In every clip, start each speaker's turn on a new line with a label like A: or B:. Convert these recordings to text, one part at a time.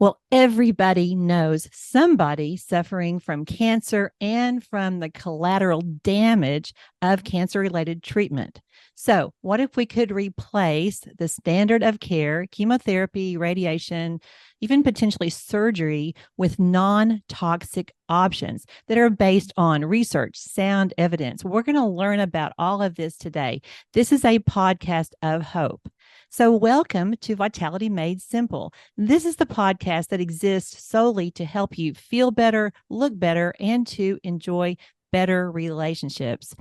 A: Well, everybody knows somebody suffering from cancer and from the collateral damage of cancer-related treatment. So, what if we could replace the standard of care, chemotherapy, radiation, even potentially surgery, with non-toxic options that are based on research, sound evidence? We're going to learn about all of this today. This is a podcast of hope. So, welcome to Vitality Made Simple. This is the podcast that exists solely to help you feel better, look better, and to enjoy better relationships.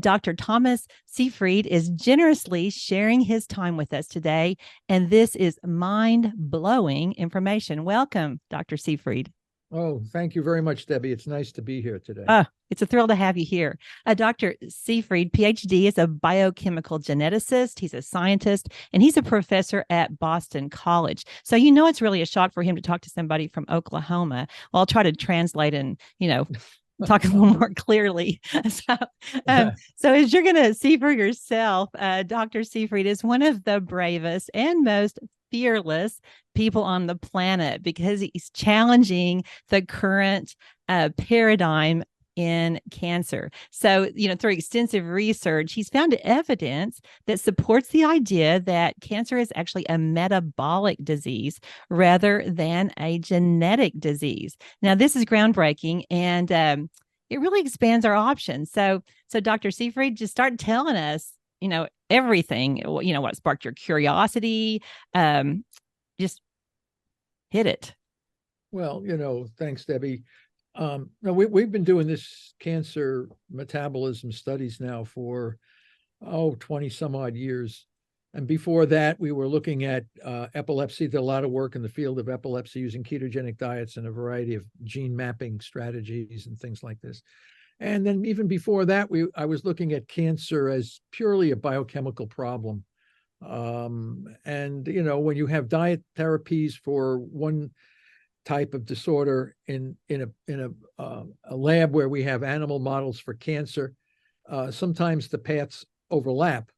A: Dr. Thomas Seyfried is generously sharing his time with us today, and this is mind-blowing information. Welcome, Dr. Seyfried.
B: Oh, thank you very much, Debbie. It's nice to be here today.
A: It's a thrill to have you here. Dr. Seyfried, Ph.D., is a biochemical geneticist. He's a scientist, and he's a professor at Boston College. So it's really a shock for him to talk to somebody from Oklahoma. Well, I'll try to translate and, talk a little more clearly. So as you're going to see for yourself, Dr. Seyfried is one of the bravest and most fearless people on the planet because he's challenging the current paradigm in cancer. So, through extensive research, he's found evidence that supports the idea that cancer is actually a metabolic disease rather than a genetic disease. Now, this is groundbreaking, and it really expands our options. So Dr. Seyfried, just start telling us, everything, what sparked your curiosity. Just hit it.
B: Well, thanks, Debbie. No, we've been doing this cancer metabolism studies now for 20 some odd years. And before that, we were looking at epilepsy. Did a lot of work in the field of epilepsy using ketogenic diets and a variety of gene mapping strategies and things like this. And then even before that, I was looking at cancer as purely a biochemical problem. And when you have diet therapies for one type of disorder in a lab where we have animal models for cancer, sometimes the paths overlap.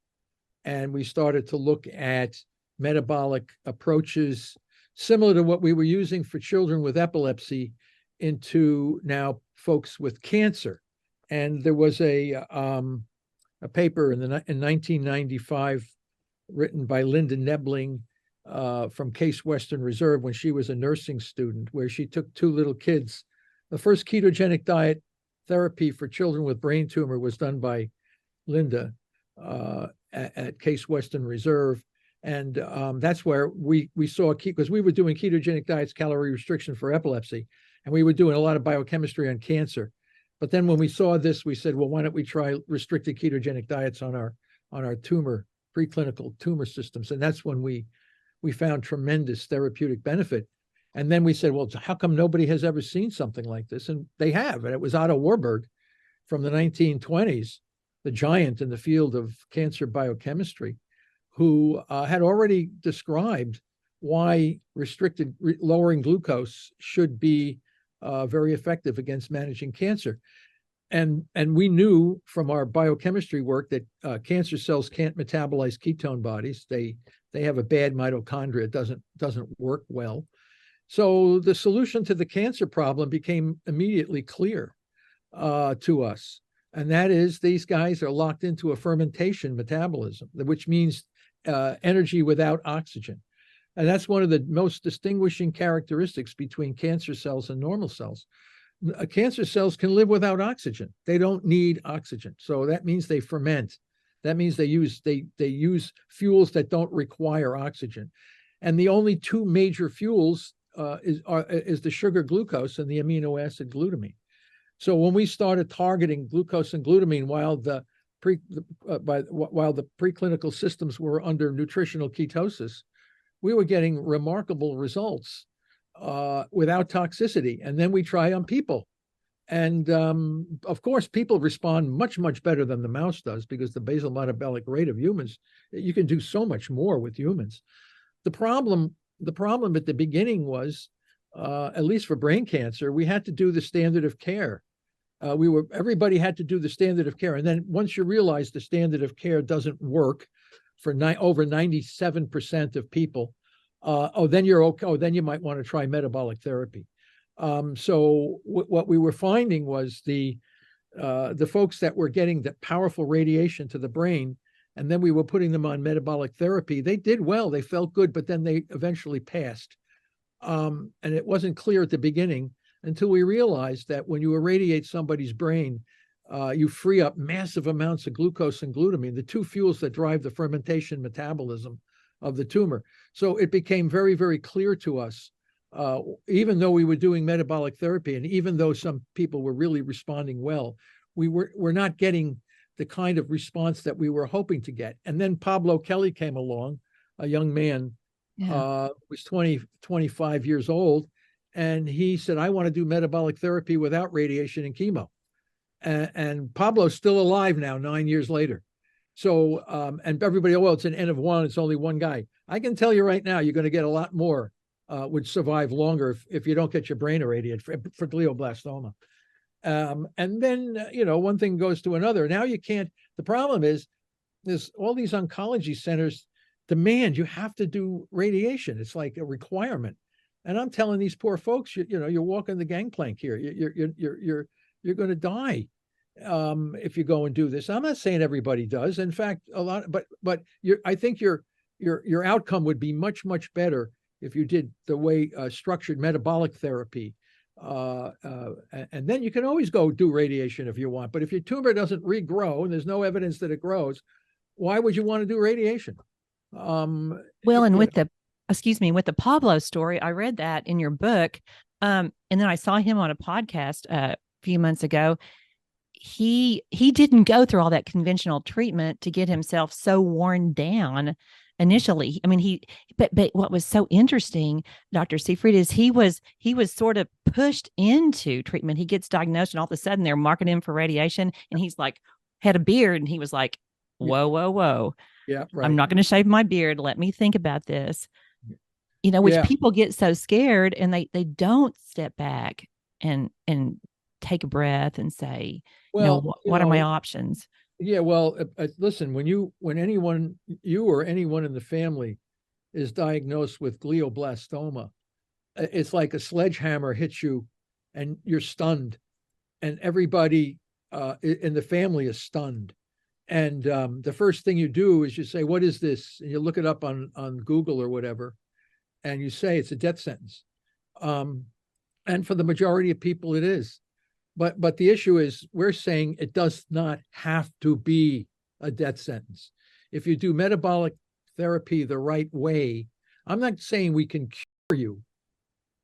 B: And we started to look at metabolic approaches similar to what we were using for children with epilepsy into now folks with cancer. And there was a paper in 1995 written by Linda Nebling from Case Western Reserve when she was a nursing student, where she took two little kids. The first ketogenic diet therapy for children with brain tumor was done by Linda at Case Western Reserve. And that's where we saw, because we were doing ketogenic diets, calorie restriction for epilepsy, and we were doing a lot of biochemistry on cancer. But then when we saw this, we said, well, why don't we try restricted ketogenic diets on our preclinical tumor systems? And that's when we found tremendous therapeutic benefit. And then we said, well, how come nobody has ever seen something like this? And they have. And it was Otto Warburg from the 1920s, the giant in the field of cancer biochemistry, who had already described why lowering glucose should be very effective against managing cancer. And we knew from our biochemistry work that cancer cells can't metabolize ketone bodies. They have a bad mitochondria. It doesn't work well. So the solution to the cancer problem became immediately clear to us. And that is, these guys are locked into a fermentation metabolism, which means energy without oxygen. And that's one of the most distinguishing characteristics between cancer cells and normal cells. Cancer cells can live without oxygen. They don't need oxygen. So that means they ferment. That means they use fuels that don't require oxygen. And the only two major fuels is the sugar glucose and the amino acid glutamine. So when we started targeting glucose and glutamine while the preclinical systems were under nutritional ketosis, we were getting remarkable results without toxicity. And then we try on people. And of course, people respond much, much better than the mouse does, because the basal metabolic rate of humans, you can do so much more with humans. The problem at the beginning was, at least for brain cancer, we had to do the standard of care. Everybody had to do the standard of care. And then once you realize the standard of care doesn't work for over 97% of people, then you're okay. Oh, then you might want to try metabolic therapy. So what we were finding was the folks that were getting the powerful radiation to the brain, and then we were putting them on metabolic therapy, they did well, they felt good, but then they eventually passed. And it wasn't clear at the beginning until we realized that when you irradiate somebody's brain, you free up massive amounts of glucose and glutamine, the two fuels that drive the fermentation metabolism of the tumor. So it became very, very clear to us, even though we were doing metabolic therapy, and even though some people were really responding well, we're not getting the kind of response that we were hoping to get. And then Pablo Kelly came along, a young man, was 25 years old, and he said, I want to do metabolic therapy without radiation and chemo. And Pablo's still alive now, 9 years later. So, and everybody, well, it's an N of one, it's only one guy. I can tell you right now, you're going to get a lot more would survive longer if you don't get your brain irradiated for glioblastoma. And then, one thing goes to another. Now you can't, the problem is there's all these oncology centers demand you have to do radiation. It's like a requirement. And I'm telling these poor folks, you're walking the gangplank here. You're going to die if you go and do this. I'm not saying everybody does. In fact, a lot, but I think your outcome would be much, much better if you did the way structured metabolic therapy. And then you can always go do radiation if you want. But if your tumor doesn't regrow and there's no evidence that it grows, why would you want to do radiation?
A: Well, and with the Pablo story, I read that in your book. And then I saw him on a podcast a few months ago. He didn't go through all that conventional treatment to get himself so worn down initially. I mean, but what was so interesting, Dr. Seyfried, is he was sort of pushed into treatment. He gets diagnosed, and all of a sudden they're marketing him for radiation, and he's like, had a beard, and he was like, whoa.
B: Yeah, right.
A: I'm not going to shave my beard. Let me think about this. Which people get so scared, and they don't step back and take a breath and say, well, what are my options?
B: Yeah, well, listen, when anyone, you or anyone in the family is diagnosed with glioblastoma, it's like a sledgehammer hits you and you're stunned, and everybody in the family is stunned. And the first thing you do is you say, what is this? And you look it up on Google or whatever, and you say it's a death sentence. And for the majority of people, it is. But the issue is, we're saying it does not have to be a death sentence. If you do metabolic therapy the right way, I'm not saying we can cure you.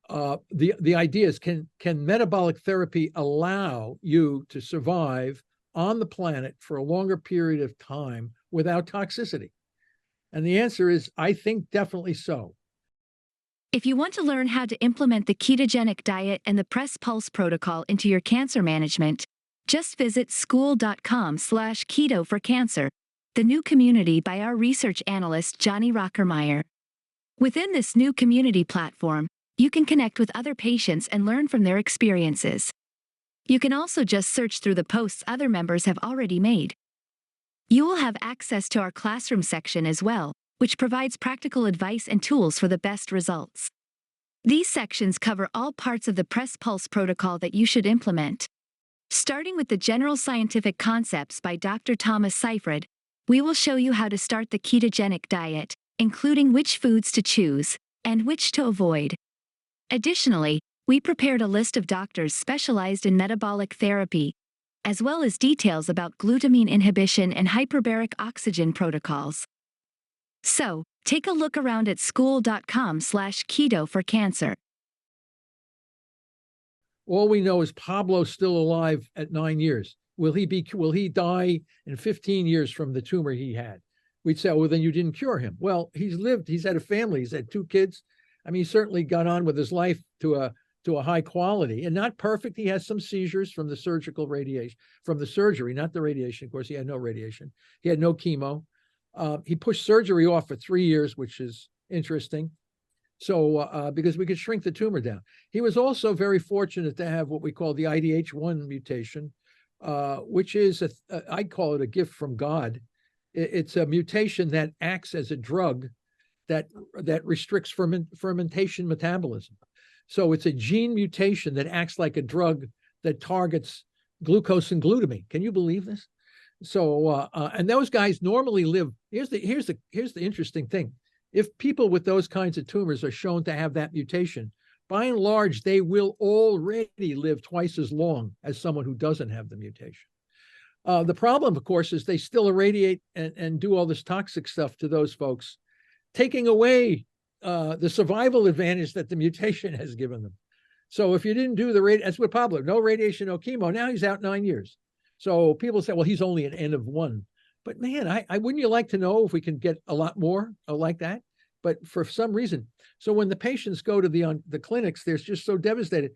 B: The idea is, can metabolic therapy allow you to survive on the planet for a longer period of time without toxicity? And the answer is, I think definitely so.
C: If you want to learn how to implement the ketogenic diet and the Press Pulse protocol into your cancer management, just visit school.com/keto for cancer, the new community by our research analyst Johnny Rockermeyer. Within this new community platform, you can connect with other patients and learn from their experiences. You can also just search through the posts other members have already made. You will have access to our classroom section as well, which provides practical advice and tools for the best results. These sections cover all parts of the Press Pulse protocol that you should implement. Starting with the general scientific concepts by Dr. Thomas Seyfried, we will show you how to start the ketogenic diet, including which foods to choose and which to avoid. Additionally, we prepared a list of doctors specialized in metabolic therapy, as well as details about glutamine inhibition and hyperbaric oxygen protocols. So, take a look around at school.com/keto for cancer.
B: All we know is Pablo's still alive at 9 years. Will he die in 15 years from the tumor he had? We'd say, well, then you didn't cure him. Well, he's lived, he's had a family, he's had 2 kids. I mean, he certainly got on with his life to a high quality, and not perfect. He has some seizures from the surgical radiation, from the surgery, not the radiation. Of course, he had no radiation. He had no chemo. He pushed surgery off for 3 years, which is interesting. So, because we could shrink the tumor down. He was also very fortunate to have what we call the IDH1 mutation, which is, I call it a gift from God. It's a mutation that acts as a drug that restricts fermentation metabolism. So it's a gene mutation that acts like a drug that targets glucose and glutamine. Can you believe this? So and those guys normally live. Here's the interesting thing. If people with those kinds of tumors are shown to have that mutation, by and large, they will already live twice as long as someone who doesn't have the mutation. The problem, of course, is they still irradiate and do all this toxic stuff to those folks, taking away the survival advantage that the mutation has given them. So if you didn't do that's what Pablo, no radiation, no chemo, now he's out 9 years. So people say, well, he's only an N of 1. But man, I wouldn't you like to know if we can get a lot more like that? But for some reason, so when the patients go to the clinics, they're just so devastated.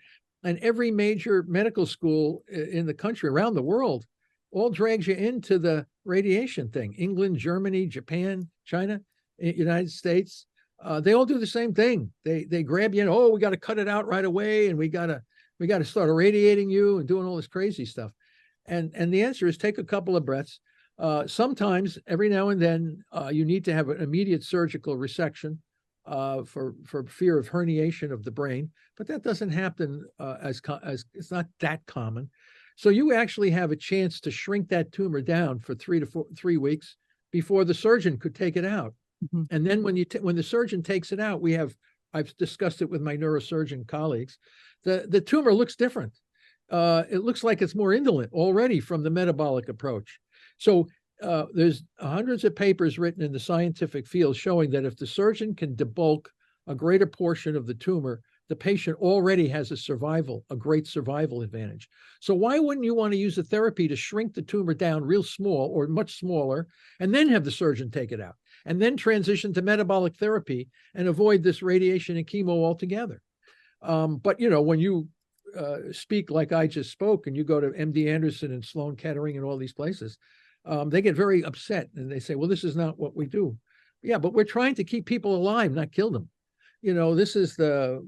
B: And every major medical school in the country, around the world, all drags you into the radiation thing. England, Germany, Japan, China, United States, they all do the same thing. They grab you and, oh, we got to cut it out right away, and we got to start irradiating you and doing all this crazy stuff. And the answer is take a couple of breaths. Sometimes, every now and then, you need to have an immediate surgical resection for fear of herniation of the brain, but that doesn't happen as it's not that common. So you actually have a chance to shrink that tumor down for 3 weeks before the surgeon could take it out. Mm-hmm. And then when the surgeon takes it out, I've discussed it with my neurosurgeon colleagues. The tumor looks different. It looks like it's more indolent already from the metabolic approach. So there's hundreds of papers written in the scientific field showing that if the surgeon can debulk a greater portion of the tumor, the patient already has a great survival advantage. So why wouldn't you want to use a therapy to shrink the tumor down real small or much smaller, and then have the surgeon take it out, and then transition to metabolic therapy and avoid this radiation and chemo altogether? But when you speak like I just spoke, and you go to MD Anderson and Sloan Kettering and all these places, they get very upset and they say, well, this is not what we do. Yeah, but we're trying to keep people alive, not kill them. They say,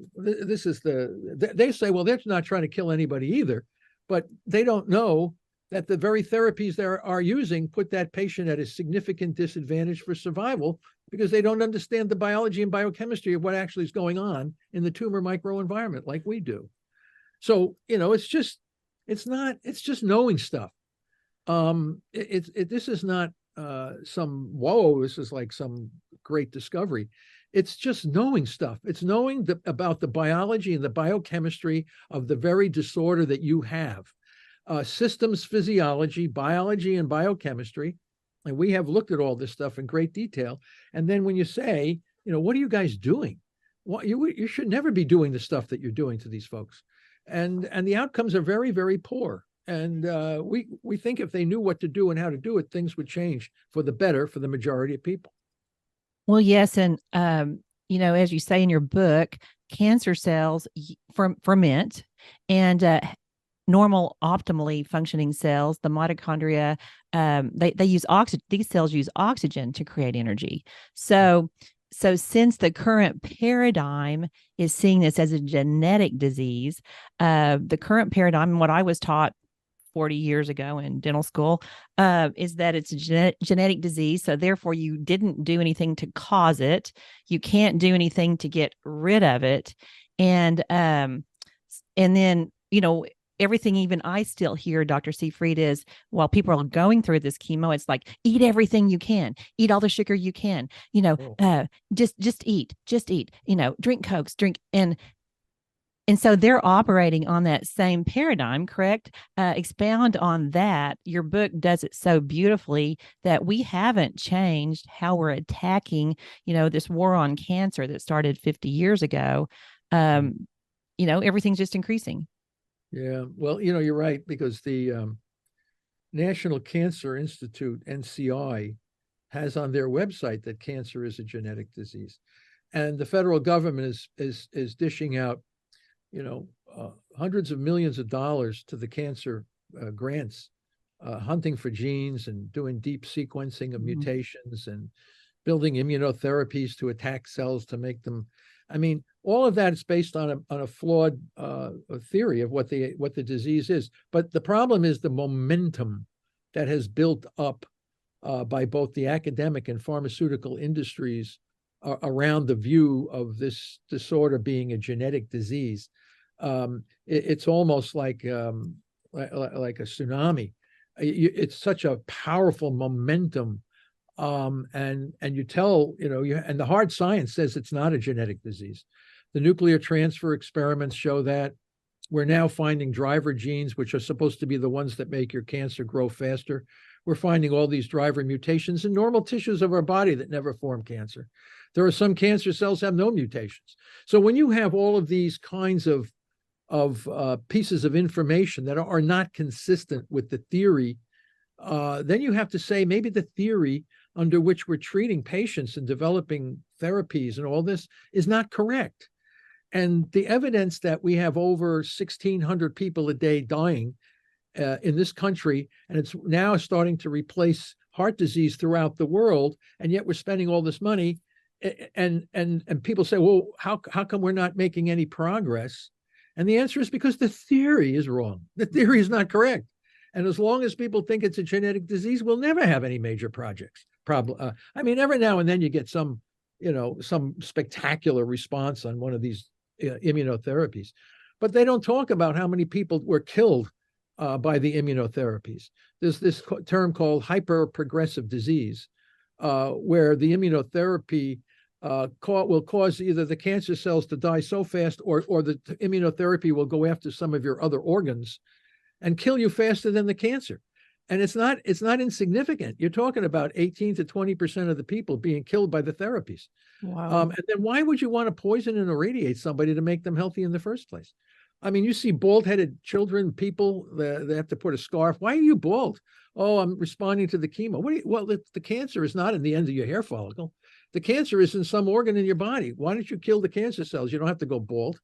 B: well, they're not trying to kill anybody either, but they don't know that the very therapies they are using put that patient at a significant disadvantage for survival, because they don't understand the biology and biochemistry of what actually is going on in the tumor microenvironment like we do. So, it's just knowing stuff. This is not this is like some great discovery. It's just knowing stuff. It's knowing about the biology and the biochemistry of the very disorder that you have. Systems physiology, biology, and biochemistry. And we have looked at all this stuff in great detail. And then when you say, what are you guys doing? Well, you should never be doing the stuff that you're doing to these folks. And the outcomes are very, very poor. And we think if they knew what to do and how to do it, things would change for the better for the majority of people.
A: Well, yes. And, as you say in your book, cancer cells ferment, and normal, optimally functioning cells, the mitochondria, they use oxygen. These cells use oxygen to create energy. So since the current paradigm is seeing this as a genetic disease, the current paradigm, what I was taught 40 years ago in dental school, is that it's a genetic disease. So therefore you didn't do anything to cause it. You can't do anything to get rid of it. And then, everything even I still hear, Dr. Seyfried, is while people are going through this chemo, it's like, eat everything you can, eat all the sugar you can, just eat, drink Cokes, and so they're operating on that same paradigm, correct? Expound on that. Your book does it so beautifully that we haven't changed how we're attacking, this war on cancer that started 50 years ago. Everything's just increasing.
B: Yeah, well, you're right, because the National Cancer Institute, NCI, has on their website that cancer is a genetic disease. And the federal government is dishing out hundreds of millions of dollars to the cancer grants, hunting for genes and doing deep sequencing of mutations and building immunotherapies to attack cells to make them. I mean, all of that is based on a flawed theory of what the disease is. But the problem is the momentum that has built up by both the academic and pharmaceutical industries around the view of this disorder being a genetic disease. It's almost like a tsunami. It's such a powerful momentum, and you tell, and the hard science says it's not a genetic disease. The nuclear transfer experiments show that. We're now finding driver genes, which are supposed to be the ones that make your cancer grow faster. We're finding all these driver mutations in normal tissues of our body that never form cancer. There are some cancer cells have no mutations. So when you have all of these kinds of pieces of information that are not consistent with the theory, then you have to say maybe the theory under which we're treating patients and developing therapies and all this is not correct. And the evidence that we have over 1,600 people a day dying in this country, and it's now starting to replace heart disease throughout the world, and yet we're spending all this money, and people say, well, how come we're not making any progress? And the answer is because the theory is wrong. The theory is not correct. And as long as people think it's a genetic disease, we'll never have any major problem. I mean, every now and then you get some spectacular response on one of these immunotherapies, but they don't talk about how many people were killed by the immunotherapies. There's this term called hyper-progressive disease, where the immunotherapy will cause either the cancer cells to die so fast, or the immunotherapy will go after some of your other organs and kill you faster than the cancer. And it's not insignificant. You're talking about 18 to 20% of the people being killed by the therapies.
A: Wow.
B: And then why would you want to poison and irradiate somebody to make them healthy in the first place? I mean, you see bald-headed children, people, they have to put a scarf. Why are you bald? Oh, I'm responding to the chemo. Well, the cancer is not in the end of your hair follicle. The cancer is in some organ in your body. Why don't you kill the cancer cells? You don't have to go bald.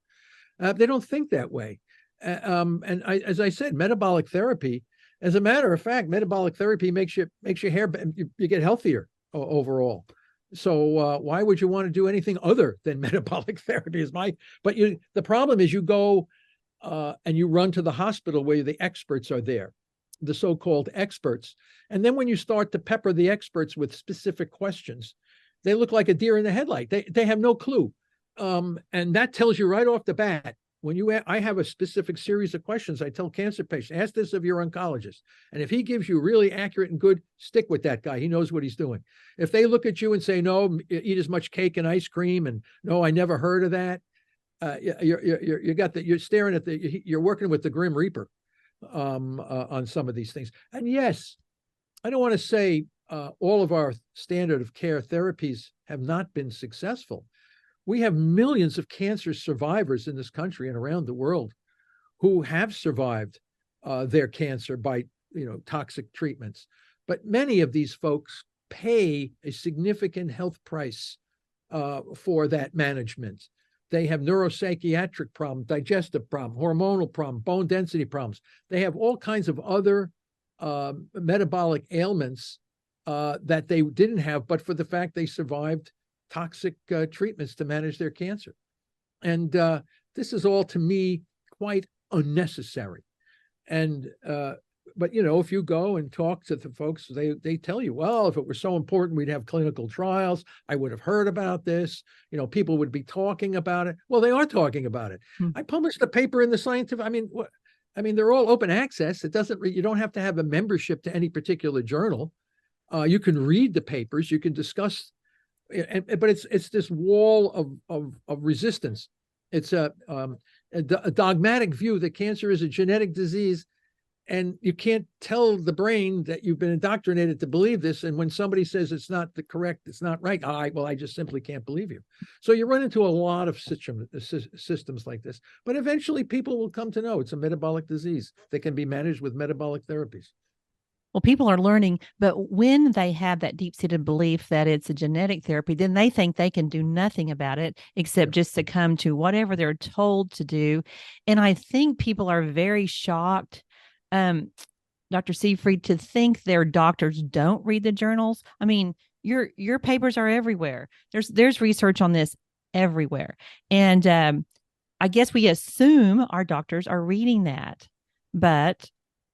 B: They don't think that way. As I said, metabolic therapy, as a matter of fact, metabolic therapy makes your hair, you get healthier overall. So why would you want to do anything other than metabolic therapy? But the problem is you go and you run to the hospital where the experts are there, the so-called experts. And then when you start to pepper the experts with specific questions, they look like a deer in the headlight. They have no clue. And that tells you right off the bat. I have a specific series of questions. I tell cancer patients, ask this of your oncologist. And if he gives you really accurate and good, stick with that guy. He knows what he's doing. If they look at you and say, no, eat as much cake and ice cream, and no, I never heard of that. You're staring at you're working with the Grim Reaper on some of these things. And yes, I don't want to say all of our standard of care therapies have not been successful. We have millions of cancer survivors in this country and around the world who have survived their cancer by toxic treatments. But many of these folks pay a significant health price for that management. They have neuropsychiatric problems, digestive problems, hormonal problems, bone density problems. They have all kinds of other metabolic ailments that they didn't have, but for the fact they survived toxic treatments to manage their cancer. And this is all, to me, quite unnecessary. And but if you go and talk to the folks, they tell you, well, if it were so important, we'd have clinical trials. I would have heard about this. People would be talking about it. Well, they are talking about it. I published a paper in the Scientific. They're all open access. You don't have to have a membership to any particular journal. You can read the papers. You can discuss. But it's this wall of resistance. It's a dogmatic view that cancer is a genetic disease, and you can't tell the brain that you've been indoctrinated to believe this. And when somebody says it's not it's not right, I just simply can't believe you. So you run into a lot of systems like this. But eventually people will come to know it's a metabolic disease that can be managed with metabolic therapies.
A: Well, people are learning, but when they have that deep-seated belief that it's a genetic therapy, then they think they can do nothing about it except just succumb to whatever they're told to do. And I think people are very shocked, Dr. Seyfried, to think their doctors don't read the journals. I mean, your papers are everywhere. There's research on this everywhere. And I guess we assume our doctors are reading that. But,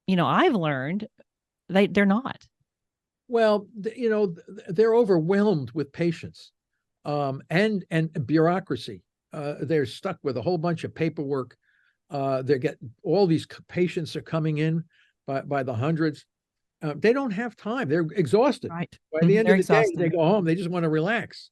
A: I've learned they're not.
B: Well, they're overwhelmed with patients. and bureaucracy. They're stuck with a whole bunch of paperwork. They get all these patients are coming in by the hundreds. They don't have time. They're exhausted.
A: Right.
B: By the end
A: They're
B: of the day,
A: exhausted.
B: they go home. They just want to relax.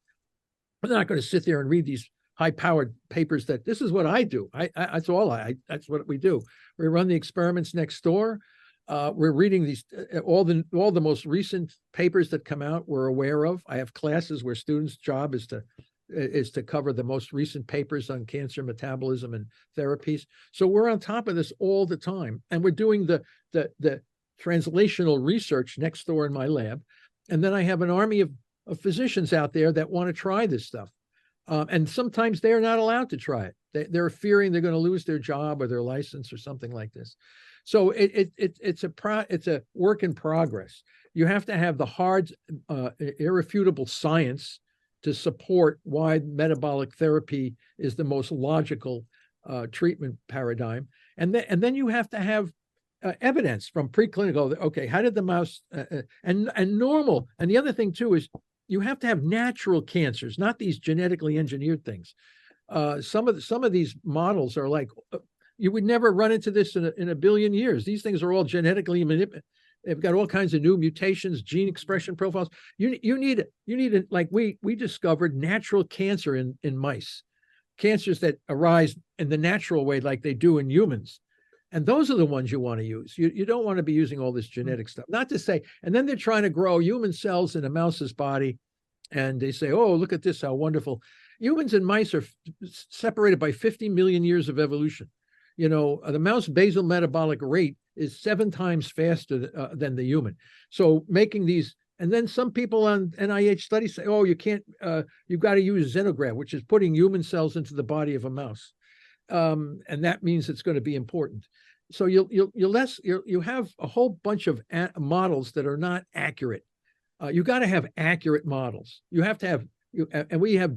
B: They're not going to sit there and read these high-powered papers that this is what I do. That's what we do. We run the experiments next door. We're reading these all the most recent papers that come out we're aware of. I have classes where students' job is to cover the most recent papers on cancer metabolism and therapies. So we're on top of this all the time, and we're doing the translational research next door in my lab. And then I have an army of physicians out there that want to try this stuff. And sometimes they're not allowed to try it. They're fearing they're going to lose their job or their license or something like this. So it's a work in progress. You have to have the hard, irrefutable science to support why metabolic therapy is the most logical treatment paradigm. And then you have to have evidence from preclinical. Okay, how did the mouse and normal? And the other thing too is you have to have natural cancers, not these genetically engineered things. Some of these models are like you would never run into this in a billion years. These things are all genetically manipulated. They've got all kinds of new mutations, gene expression profiles. You need it. Like we discovered natural cancer in mice, cancers that arise in the natural way like they do in humans. And those are the ones you want to use. You don't want to be using all this genetic stuff. Not to say, and then they're trying to grow human cells in a mouse's body. And they say, oh, look at this, how wonderful. Humans and mice are separated by 50 million years of evolution. You know, the mouse basal metabolic rate is 7 times faster than the human. So making these, and then some people on NIH studies say, oh, you can't, you've got to use xenograft, which is putting human cells into the body of a mouse. And that means it's going to be important. So you have a whole bunch of models that are not accurate. You got to have accurate models. You have to have, and we have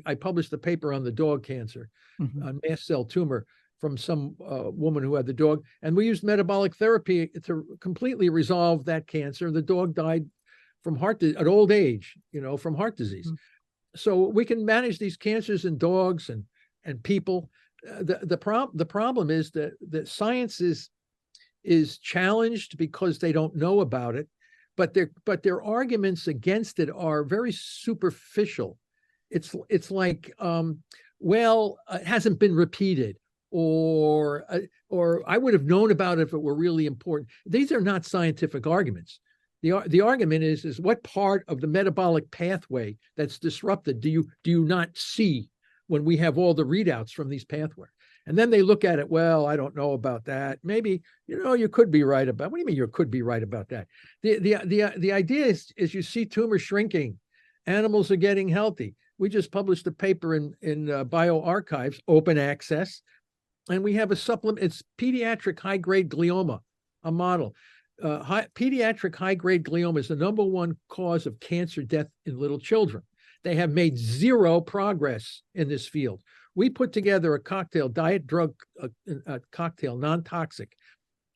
B: I published a paper on the dog cancer, on mast cell tumor from some woman who had the dog, and we used metabolic therapy to completely resolve that cancer. The dog died from at old age, from heart disease. So we can manage these cancers in dogs and people. The problem is that science is challenged because they don't know about it, but their arguments against it are very superficial. It's like, well, it hasn't been repeated, or I would have known about it if it were really important. These are not scientific arguments. The argument is what part of the metabolic pathway that's disrupted do you not see when we have all the readouts from these pathways? And then they look at it, well, I don't know about that. Maybe, you could be right about. What do you mean you could be right about that? The idea is you see tumors shrinking, animals are getting healthy. We just published a paper in bioarchives, open access, and we have a supplement. It's pediatric high-grade glioma, a model. Pediatric high-grade glioma is the #1 cause of cancer death in little children. They have made zero progress in this field. We put together a cocktail, diet drug cocktail, non-toxic,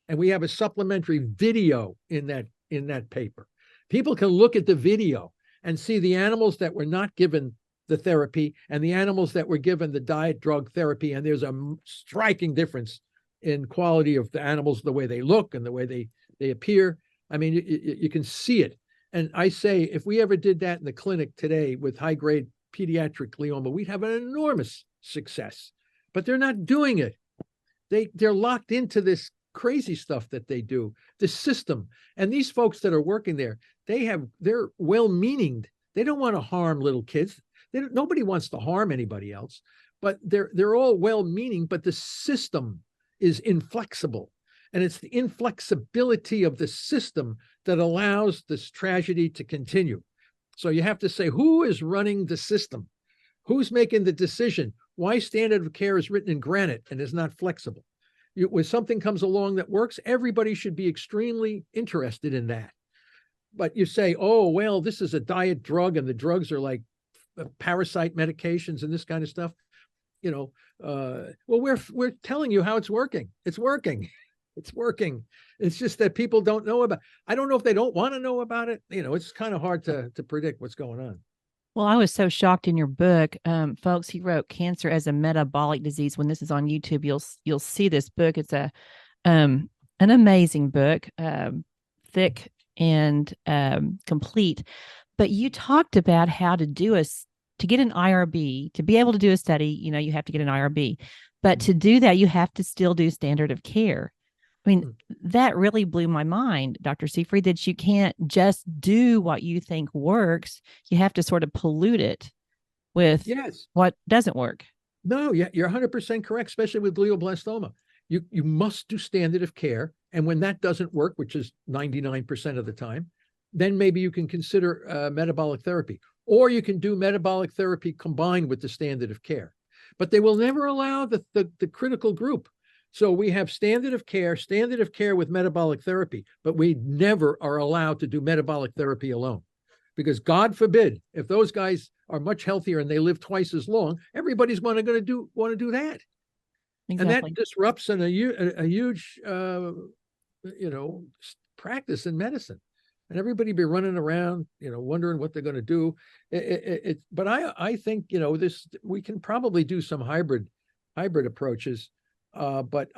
B: and we have a supplementary video in that paper. People can look at the video and see the animals that were not given the therapy and the animals that were given the diet drug therapy, and there's a striking difference in quality of the animals, the way they look and the way they appear. I mean, you can see it. And I say, if we ever did that in the clinic today with high-grade pediatric glioma, we'd have an enormous success. But they're not doing it. They're locked into this crazy stuff that they do, the system. And these folks that are working there, they're well-meaning. They don't want to harm little kids. Nobody wants to harm anybody else. But they're all well-meaning, but the system is inflexible. And it's the inflexibility of the system that allows this tragedy to continue. So you have to say, who is running the system? Who's making the decision? Why standard of care is written in granite and is not flexible? When something comes along that works, everybody should be extremely interested in that. But you say, oh, well, this is a diet drug and the drugs are like parasite medications and this kind of stuff. Well, we're telling you how it's working. It's working. It's working. It's just that people don't know about. I don't know if they don't want to know about it. It's kind of hard to predict what's going on.
A: Well, I was so shocked in your book, folks. He wrote "Cancer as a Metabolic Disease." When this is on YouTube, you'll see this book. It's a an amazing book, thick and complete. But you talked about how to do to get an IRB, to be able to do a study. You know, you have to get an IRB, but to do that, you have to still do standard of care. I mean, that really blew my mind, Dr. Seyfried, that you can't just do what you think works. You have to sort of pollute it with what doesn't work.
B: No, yeah, you're 100% correct, especially with glioblastoma. You must do standard of care. And when that doesn't work, which is 99% of the time, then maybe you can consider metabolic therapy. Or you can do metabolic therapy combined with the standard of care. But they will never allow the critical group. So we have standard of care with metabolic therapy, but we never are allowed to do metabolic therapy alone. Because God forbid, if those guys are much healthier and they live twice as long, everybody's want to do that. Exactly. And that disrupts a huge, practice in medicine. And everybody be running around, wondering what they're going to do. But I think, we can probably do some hybrid approaches. But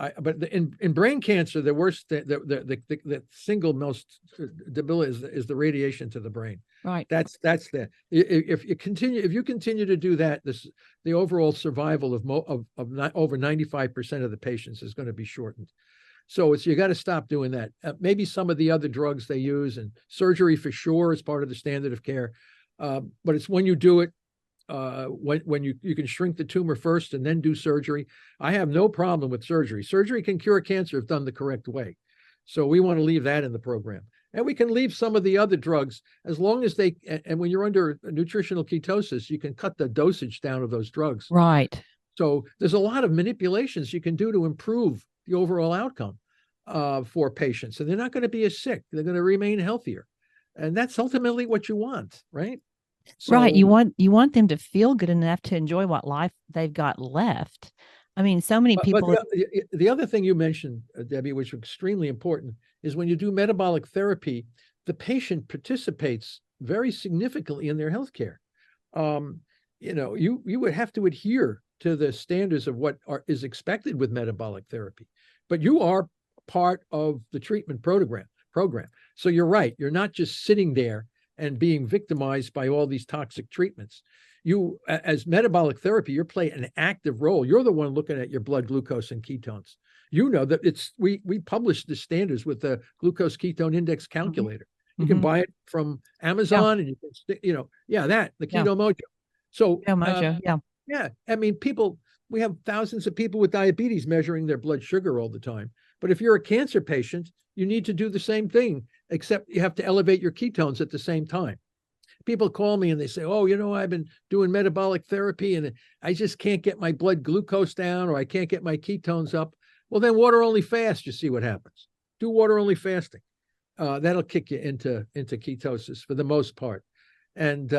B: in brain cancer, the worst, the single most debilitating is the radiation to the brain.
A: Right.
B: That's if you continue to do that, the overall survival of over 95% of the patients is going to be shortened. So you got to stop doing that. Maybe some of the other drugs they use, and surgery for sure is part of the standard of care. But it's when you do it, when you can shrink the tumor first and then do surgery. I have no problem with surgery. Surgery can cure cancer if done the correct way. So we want to leave that in the program. And we can leave some of the other drugs as long as and when you're under nutritional ketosis, you can cut the dosage down of those drugs.
A: Right.
B: So there's a lot of manipulations you can do to improve the overall outcome for patients. And they're not going to be as sick. They're going to remain healthier. And that's ultimately what you want, right?
A: So, right. You want them to feel good enough to enjoy what life they've got left. I mean, so many people.
B: But the other thing you mentioned, Debbie, which is extremely important, is when you do metabolic therapy, the patient participates very significantly in their healthcare. You would have to adhere to the standards of what is expected with metabolic therapy, but you are part of the treatment program. So you're right. You're not just sitting there and being victimized by all these toxic treatments. You, as metabolic therapy, you're playing an active role. You're the one looking at your blood glucose and ketones. You know that we publish the standards with the glucose ketone index calculator. You can buy it from Amazon, and you can the Keto Mojo. So yeah. I mean, we have thousands of people with diabetes measuring their blood sugar all the time. But if you're a cancer patient, you need to do the same thing, except you have to elevate your ketones at the same time. People call me and they say, I've been doing metabolic therapy and I just can't get my blood glucose down, or I can't get my ketones up. Well, then water only fast, you see what happens. Do water only fasting. That'll kick you into ketosis for the most part. And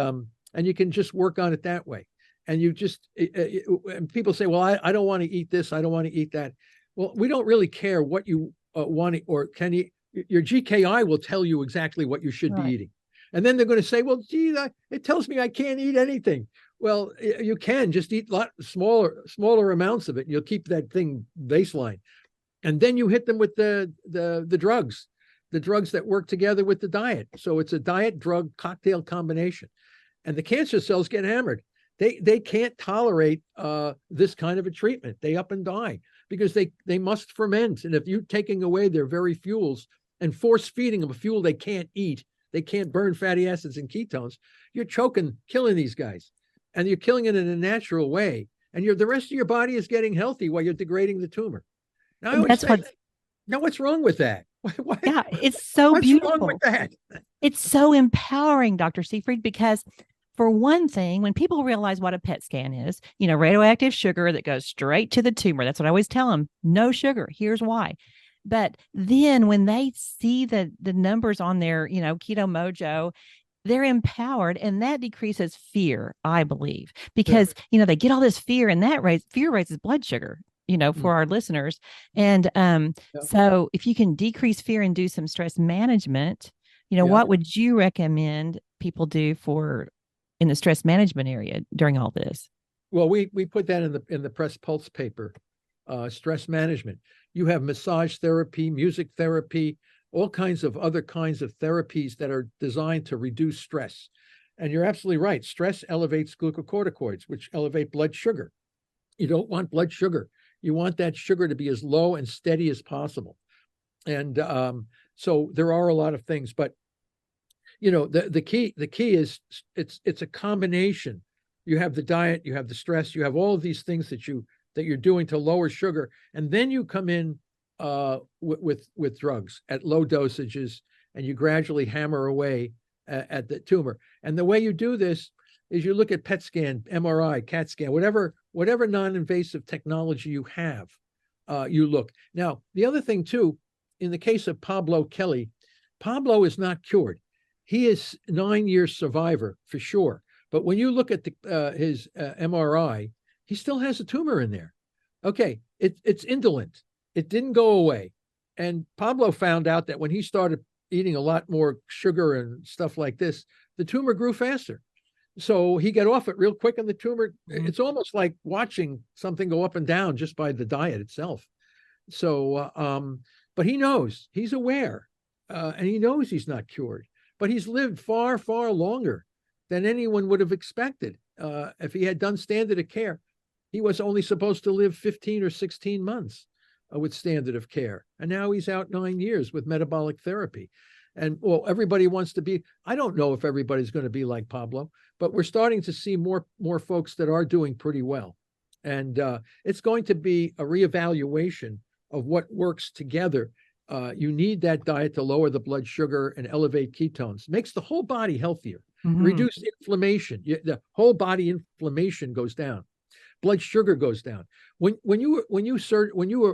B: you can just work on it that way. And you just, and people say, well, I don't want to eat this. I don't want to eat that. Well, we don't really care what you want to, or can you, your GKI will tell you exactly what you should be eating. And then they're going to say, well, gee, it tells me I can't eat anything. Well, you can just eat smaller amounts of it. And you'll keep that thing baseline. And then you hit them with the drugs that work together with the diet. So it's a diet drug cocktail combination. And the cancer cells get hammered. They can't tolerate this kind of a treatment. They up and die because they must ferment. And if you're taking away their very fuels and force feeding them a fuel they can't eat, they can't burn fatty acids and ketones, you're killing these guys. And you're killing it in a natural way. And the rest of your body is getting healthy while you're degrading the tumor. Now, what's wrong with that?
A: Yeah, it's so beautiful.
B: What's wrong with that?
A: It's so empowering, Dr. Seyfried, because for one thing, when people realize what a PET scan is, radioactive sugar that goes straight to the tumor, that's what I always tell them, no sugar. Here's why. But then when they see the numbers on their, Keto Mojo, they're empowered, and that decreases fear, I believe, because, they get all this fear, and fear raises blood sugar, for our listeners. And so if you can decrease fear and do some stress management, what would you recommend people do for in the stress management area during all this?
B: Well, we put that in the Press Pulse paper, stress management. You have massage therapy, music therapy, all kinds of other kinds of therapies that are designed to reduce stress. And you're absolutely right. Stress elevates glucocorticoids, which elevate blood sugar. You don't want blood sugar. You want that sugar to be as low and steady as possible. And so there are a lot of things, but the key is it's a combination. You have the diet, you have the stress, you have all of these things that you're doing to lower sugar, and then you come in with drugs at low dosages, and you gradually hammer away at the tumor. And the way you do this is you look at PET scan, MRI, CAT scan, whatever non-invasive technology you have, you look. Now, the other thing too, in the case of Pablo Kelly, Pablo is not cured. He is 9-year survivor for sure. But when you look at his MRI, he still has a tumor in there. Okay, it's indolent. It didn't go away. And Pablo found out that when he started eating a lot more sugar and stuff like this, the tumor grew faster. So he got off it real quick, and the tumor, it's almost like watching something go up and down just by the diet itself. So, but he knows, he's aware, and he knows he's not cured, but he's lived far, far longer than anyone would have expected. If he had done standard of care, he was only supposed to live 15 or 16 months with standard of care. And now he's out 9 years with metabolic therapy. And well, everybody wants to be, I don't know if everybody's going to be like Pablo, but we're starting to see more folks that are doing pretty well. And it's going to be a reevaluation of what works together. You need that diet to lower the blood sugar and elevate ketones. It makes the whole body healthier. Reduce inflammation. The whole body inflammation goes down. Blood sugar goes down. When you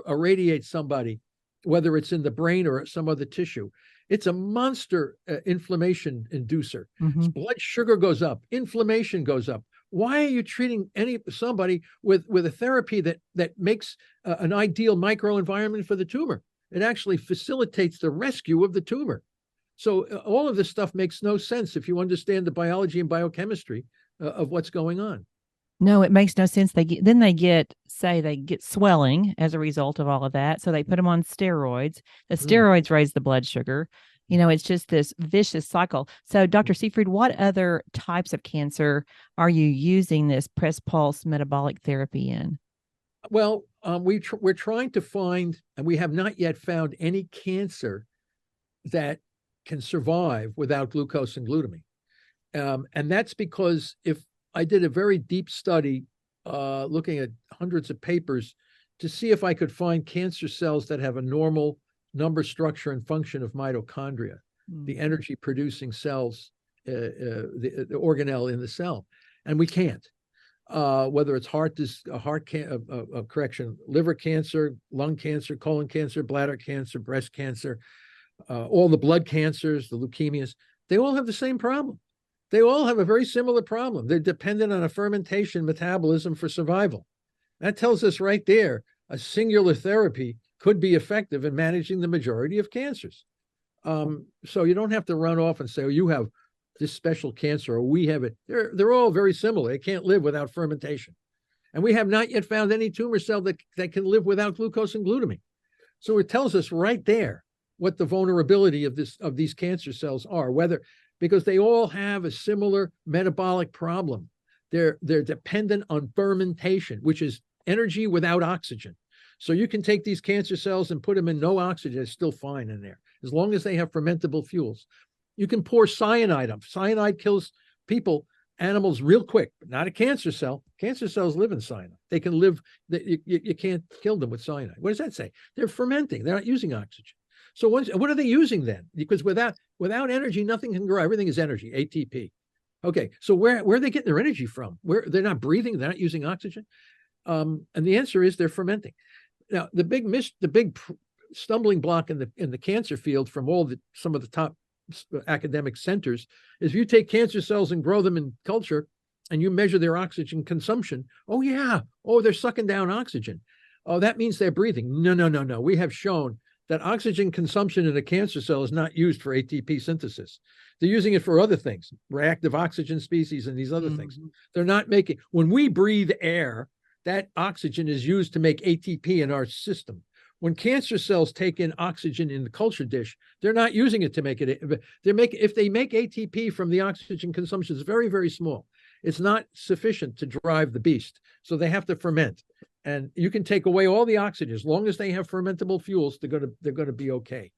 B: irradiate somebody, whether it's in the brain or some other tissue, it's a monster inflammation inducer. Blood sugar goes up, inflammation goes up. Why are you treating somebody with a therapy that makes an ideal microenvironment for the tumor? It actually facilitates the rescue of the tumor. So all of this stuff makes no sense if you understand the biology and biochemistry of what's going on.
A: No, it makes no sense. They get swelling as a result of all of that. So they put them on steroids. The steroids raise the blood sugar. It's just this vicious cycle. So Dr. Seyfried, what other types of cancer are you using this Press Pulse metabolic therapy in?
B: Well, we're trying to find, and we have not yet found any cancer that can survive without glucose and glutamine. And that's because if I did a very deep study looking at hundreds of papers to see if I could find cancer cells that have a normal number, structure, and function of mitochondria, the energy producing cells, the organelle in the cell. And we can't. Whether it's liver cancer, lung cancer, colon cancer, bladder cancer, breast cancer, all the blood cancers, the leukemias, they all have the same problem. They all have a very similar problem. They're dependent on a fermentation metabolism for survival. That tells us right there, a singular therapy could be effective in managing the majority of cancers. So you don't have to run off and say, oh, you have this special cancer, or we have it. They're all very similar. They can't live without fermentation. And we have not yet found any tumor cell that can live without glucose and glutamine. So it tells us right there what the vulnerability of these cancer cells are, because they all have a similar metabolic problem. They're dependent on fermentation, which is energy without oxygen. So you can take these cancer cells and put them in no oxygen, it's still fine in there, as long as they have fermentable fuels. You can pour cyanide up. Cyanide kills animals real quick, but not a cancer cell. Cancer cells live in cyanide. They can live, you can't kill them with cyanide. What does that say? They're fermenting. They're not using oxygen. So what are they using then? Because without energy, nothing can grow. Everything is energy, ATP. Okay, so where are they getting their energy from? They're not breathing, they're not using oxygen. And the answer is they're fermenting. Now, the big stumbling block in the cancer field from some of the top academic centers is if you take cancer cells and grow them in culture and you measure their oxygen consumption, they're sucking down oxygen. Oh, that means they're breathing. No. We have shown that oxygen consumption in a cancer cell is not used for ATP synthesis. They're using it for other things, reactive oxygen species and these other things. They're not making, when we breathe air, that oxygen is used to make ATP in our system. When cancer cells take in oxygen in the culture dish, they're not using it to make it. If they make ATP from the oxygen consumption, it's very, very small. It's not sufficient to drive the beast. So they have to ferment. And you can take away all the oxygen. As long as they have fermentable fuels, they're going to be okay.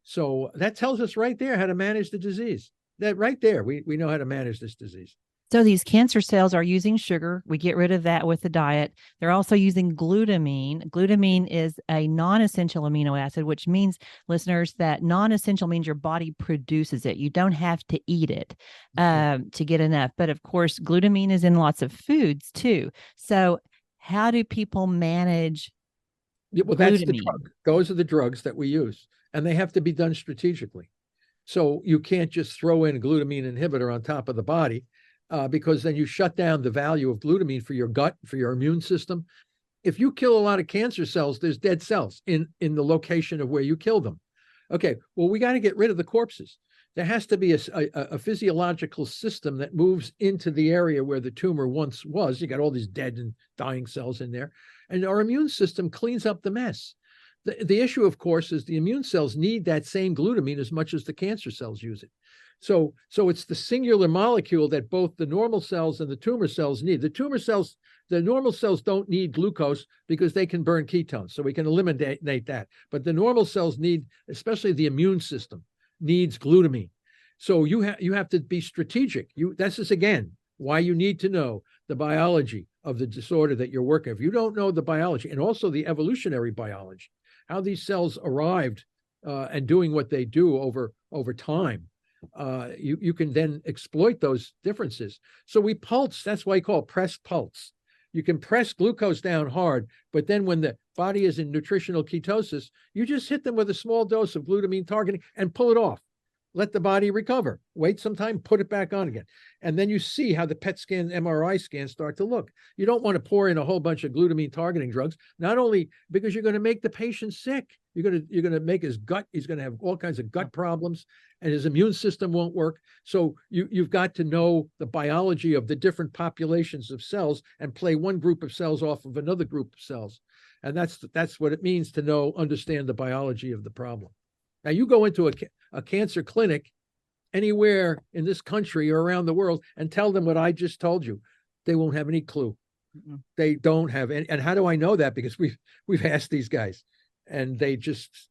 B: So that tells us right there how to manage the disease. That right there, we know how to manage this disease.
A: So these cancer cells are using sugar. We get rid of that with the diet. They're also using glutamine. Glutamine is a non-essential amino acid, which means, listeners, that non-essential means your body produces it. You don't have to eat it to get enough. But of course, glutamine is in lots of foods too. So how do people manage
B: well, that's the drug. Those are the drugs that we use, and they have to be done strategically. So you can't just throw in a glutamine inhibitor on top of the body. Because then you shut down the value of glutamine for your gut, for your immune system. If you kill a lot of cancer cells, there's dead cells in the location of where you kill them. Okay, well, we got to get rid of the corpses. There has to be a physiological system that moves into the area where the tumor once was. You got all these dead and dying cells in there. And our immune system cleans up the mess. The issue, of course, is the immune cells need that same glutamine as much as the cancer cells use it. So it's the singular molecule that both the normal cells and the tumor cells need. The normal cells don't need glucose because they can burn ketones, so we can eliminate that. But the normal cells need, especially the immune system, needs glutamine. So you have to be strategic. This is, again, why you need to know the biology of the disorder that you're working. If you don't know the biology and also the evolutionary biology, how these cells arrived and doing what they do over time, you can then exploit those differences. So we pulse. That's why I call it press pulse. You can press glucose down hard, but then when the body is in nutritional ketosis, you just hit them with a small dose of glutamine targeting and pull it off. Let the body recover. Wait some time, put it back on again. And then you see how the PET scan, MRI scans start to look. You don't want to pour in a whole bunch of glutamine targeting drugs, not only because you're going to make the patient sick, you're going to make his gut, he's going to have all kinds of gut problems, and his immune system won't work. So you've got to know the biology of the different populations of cells and play one group of cells off of another group of cells. And that's what it means to understand the biology of the problem. Now, you go into a cancer clinic anywhere in this country or around the world and tell them what I just told you, they won't have any clue. Mm-hmm. They don't have any. And how do I know that? Because we've asked these guys, and they just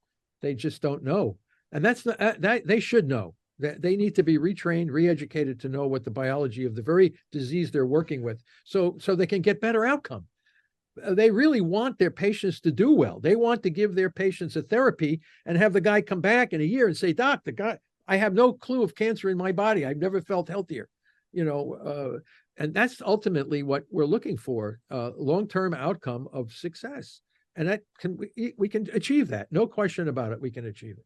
B: don't know. And that's that they should know. That they need to be retrained, re-educated to know what the biology of the very disease they're working with, so they can get better outcome. They really want their patients to do well. They want to give their patients a therapy and have the guy come back in a year and say, "Doc, I have no clue of cancer in my body. I've never felt healthier." And that's ultimately what we're looking for, long-term outcome of success. And we can achieve that. No question about it. We can achieve it.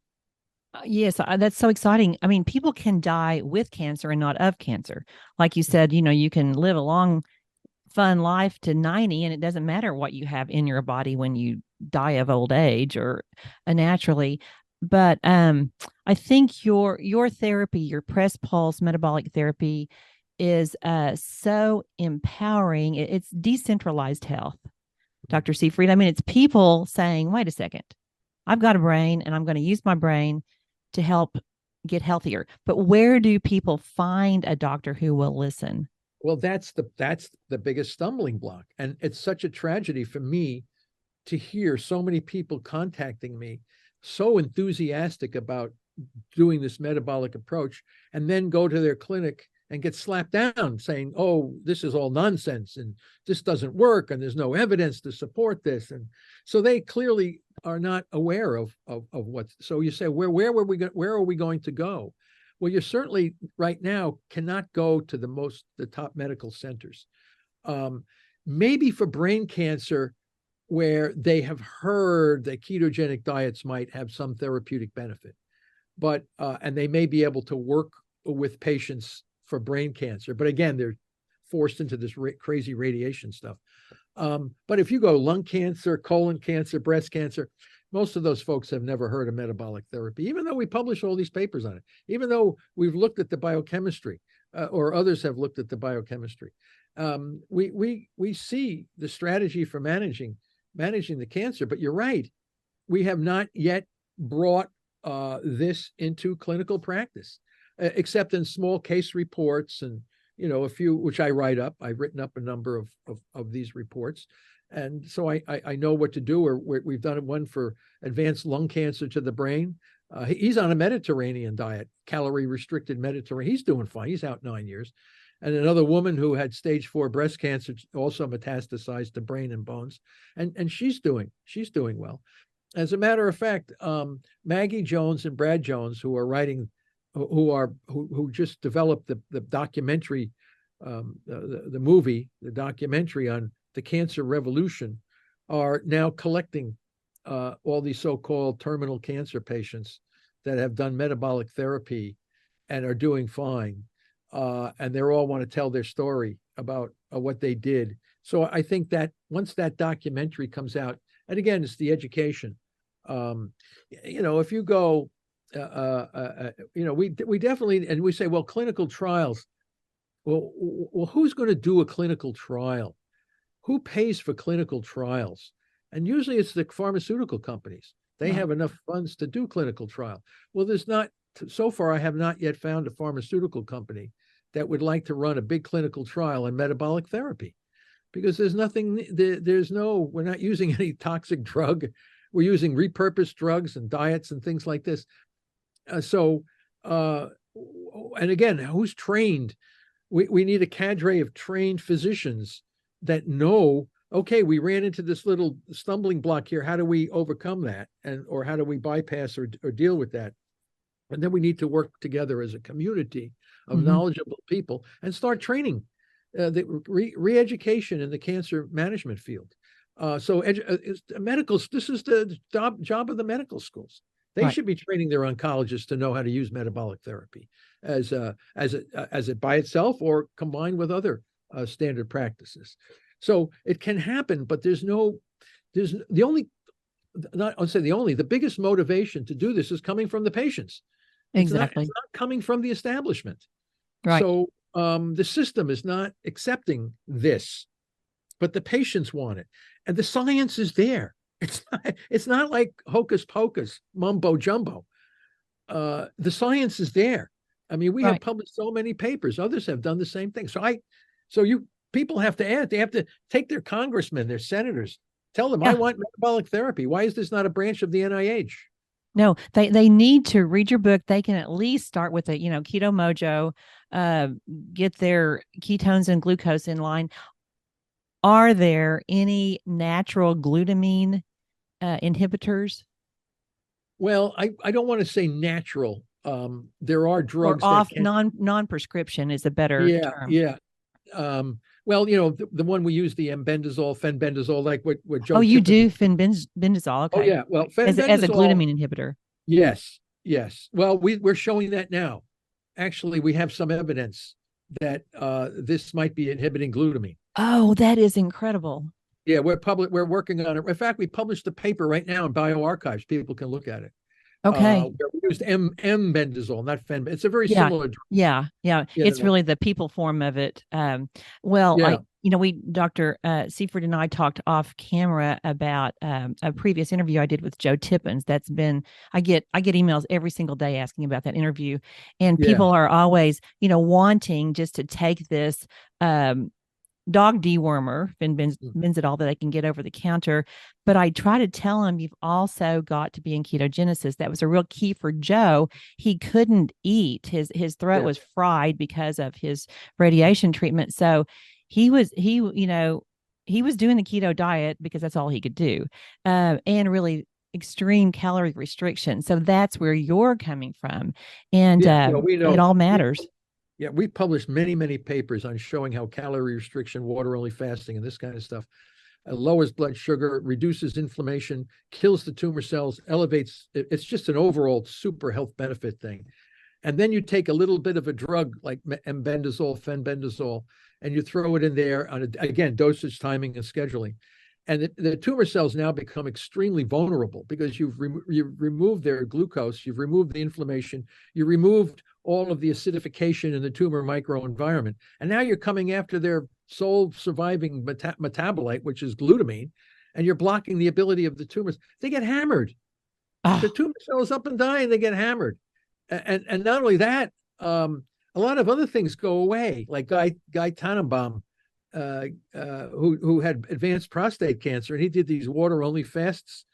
A: Yes, that's so exciting. I mean, people can die with cancer and not of cancer. Like you said, you can live a long, fun life to 90, and it doesn't matter what you have in your body when you die of old age or naturally. But I think your therapy, your press pulse metabolic therapy, is so empowering. It's decentralized health, Dr. Seyfried. I mean, it's people saying, wait a second, I've got a brain and I'm going to use my brain to help get healthier. But where do people find a doctor who will listen?
B: Well, that's the biggest stumbling block. And it's such a tragedy for me to hear so many people contacting me, so enthusiastic about doing this metabolic approach, and then go to their clinic and get slapped down saying, "Oh, this is all nonsense and this doesn't work and there's no evidence to support this." And so they clearly are not aware of what. So you say, where are we going to go? Well, you certainly right now cannot go to the top medical centers. Maybe for brain cancer, where they have heard that ketogenic diets might have some therapeutic benefit, but and they may be able to work with patients for brain cancer. But again, they're forced into this crazy radiation stuff. But if you go lung cancer, colon cancer, breast cancer, most of those folks have never heard of metabolic therapy, even though we publish all these papers on it, even though we've looked at the biochemistry, or others have looked at the biochemistry. We see the strategy for managing the cancer, but you're right. We have not yet brought this into clinical practice, except in small case reports and, a few, which I write up. I've written up a number of these reports. And so I know what to do. Or we've done one for advanced lung cancer to the brain. He's on a Mediterranean diet, calorie restricted Mediterranean. He's doing fine. He's out 9 years. And another woman who had stage 4 breast cancer also metastasized to brain and bones, and she's doing well. As a matter of fact, Maggie Jones and Brad Jones, who just developed the documentary, the movie, the documentary on the cancer revolution, are now collecting all these so-called terminal cancer patients that have done metabolic therapy and are doing fine. And they all want to tell their story about what they did. So I think that once that documentary comes out, and again, it's the education. If you go, we definitely, and we say, well, clinical trials. Well, who's going to do a clinical trial? Who pays for clinical trials? And usually it's the pharmaceutical companies. They have enough funds to do clinical trial. Well, there's not, so far, I have not yet found a pharmaceutical company that would like to run a big clinical trial in metabolic therapy, because there's nothing, we're not using any toxic drug. We're using repurposed drugs and diets and things like this. And again, who's trained? We need a cadre of trained physicians that know, okay, we ran into this little stumbling block here. How do we overcome that? Or how do we bypass or deal with that? And then we need to work together as a community of knowledgeable people and start training the re-education in the cancer management field. Medicals, this is the job of the medical schools. They should be training their oncologists to know how to use metabolic therapy as it by itself or combined with other standard practices. So it can happen, but the biggest motivation to do this is coming from the patients.
A: Exactly.
B: It's not coming from the establishment.
A: Right.
B: So the system is not accepting this, but the patients want it. And the science is there. It's not like hocus pocus, mumbo jumbo. The science is there. I mean, we have published so many papers. Others have done the same thing. People have to add, they have to take their congressmen, their senators, tell them, I want metabolic therapy. Why is this not a branch of the NIH?
A: No, they need to read your book. They can at least start with a, Keto Mojo, get their ketones and glucose in line. Are there any natural glutamine inhibitors?
B: Well, I don't want to say natural. There are drugs
A: or off non-prescription is a better term.
B: Yeah. Well, the one we use, the fenbendazole, like what Joe.
A: Oh, you do fenbendazole. Okay.
B: Oh, yeah. Well,
A: as a glutamine inhibitor.
B: Yes. Well, we're showing that now. Actually, we have some evidence that this might be inhibiting glutamine.
A: Oh, that is incredible.
B: Yeah, we're working on it. In fact, we published a paper right now in bioarchives. People can look at it.
A: Okay.
B: We used M-bendazole, not fen. It's a very similar drug.
A: Yeah. It's really the people form of it. Dr. Seyfried and I talked off camera about a previous interview I did with Joe Tippins. That's been, I get emails every single day asking about that interview, and people are always, wanting just to take this dog dewormer, fenbendazole, that they can get over the counter. But I try to tell them, you've also got to be in ketogenesis. That was a real key for Joe. He couldn't eat. His throat was fried because of his radiation treatment. So he was doing the keto diet because that's all he could do, and really extreme calorie restriction. So that's where you're coming from. And it all matters.
B: Yeah, we published many, many papers on showing how calorie restriction, water-only fasting, and this kind of stuff lowers blood sugar, reduces inflammation, kills the tumor cells, elevates. It's just an overall super health benefit thing. And then you take a little bit of a drug like M-bendazole, fenbendazole, and you throw it in there on, again, dosage, timing, and scheduling. And the tumor cells now become extremely vulnerable because you've removed their glucose, you've removed the inflammation, you removed all of the acidification in the tumor microenvironment, and now you're coming after their sole surviving metabolite, which is glutamine, and you're blocking the ability of the tumors. They get hammered. The tumor cells up and die, and they get hammered. And not only that, a lot of other things go away, like Guy Tannenbaum, who had advanced prostate cancer, and he did these water-only fasts.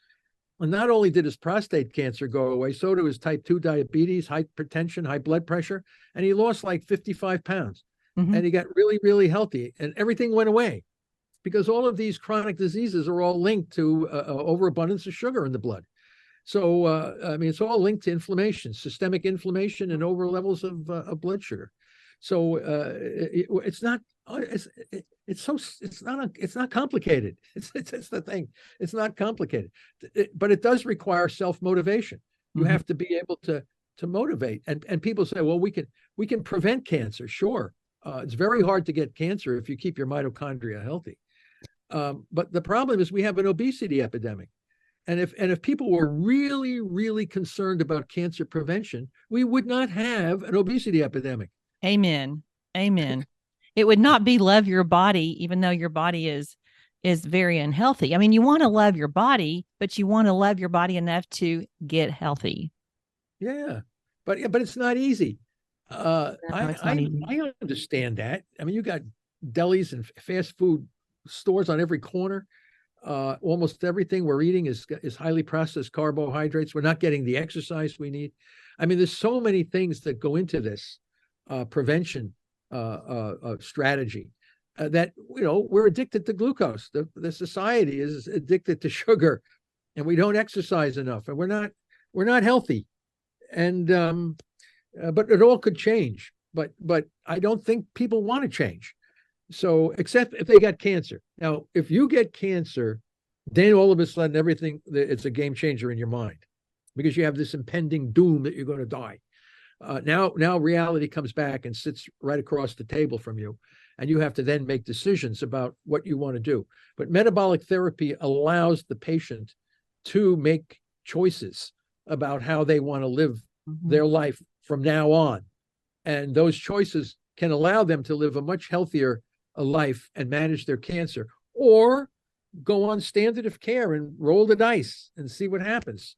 B: And not only did his prostate cancer go away, so did his type 2 diabetes, hypertension, high blood pressure, and he lost like 55 pounds.
A: Mm-hmm.
B: And he got really, really healthy, and everything went away because all of these chronic diseases are all linked to overabundance of sugar in the blood. So, I mean, it's all linked to inflammation, systemic inflammation, and over levels of blood sugar. So it's not complicated. It's the thing. It's not complicated, but it does require self-motivation. You
A: Mm-hmm.
B: have to be able to motivate. And people say, well, we can prevent cancer. Sure. It's very hard to get cancer if you keep your mitochondria healthy. But the problem is we have an obesity epidemic. And if people were really, really concerned about cancer prevention, we would not have an obesity epidemic.
A: Amen. Amen. It would not be love your body, even though your body is very unhealthy. I mean, you want to love your body, but you want to love your body enough to get healthy.
B: Yeah, but it's not easy.
A: It's not easy.
B: I understand that. I mean, you got delis and fast food stores on every corner. Almost everything we're eating is highly processed carbohydrates. We're not getting the exercise we need. I mean, there's so many things that go into this prevention strategy that, we're addicted to glucose. The society is addicted to sugar, and we don't exercise enough, and we're not healthy. And but it all could change. But I don't think people want to change. So, except if they got cancer. Now, if you get cancer, then all of a sudden it's a game changer in your mind because you have this impending doom that you're going to die. Now reality comes back and sits right across the table from you, and you have to then make decisions about what you want to do. But metabolic therapy allows the patient to make choices about how they want to live their life from now on. And those choices can allow them to live a much healthier life and manage their cancer, or go on standard of care and roll the dice and see what happens.